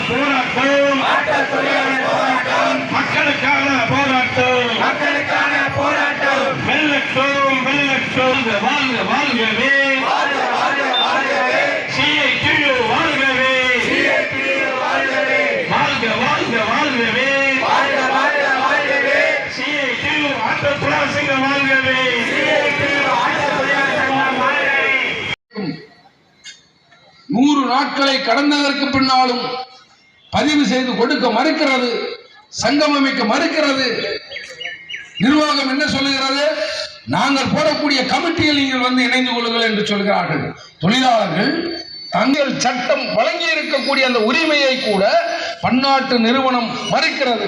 போராட்டம் மக்களுக்கான போராட்டம் வெல்லட்டும் வெல்லட்டும் வாழ்க வாழ்கவே CITU வாழ்கவே வாழ்க வாழ்க வாழ்கவே CITU ஆட்டோ தொழிலாளர் வாழ்கவே 100 நாட்களை கடந்ததற்கு பின்னாலும் பதிவு செய்து கொடுக்க மறுக்கிறது, சங்கம் அமைக்க மறுக்கிறது. நிர்வாகம் என்ன சொல்லுகிறது? நாங்கள் போடக்கூடிய கமிட்டியில் நீங்கள் வந்து இணைந்து கொள்ளுங்கள் என்று சொல்கிறார்கள். தொழிலாளர்கள் தங்கள் சட்டம் வழங்கி இருக்கக்கூடிய அந்த உரிமையை கூட பன்னாட்டு நிறுவனம் மறுக்கிறது.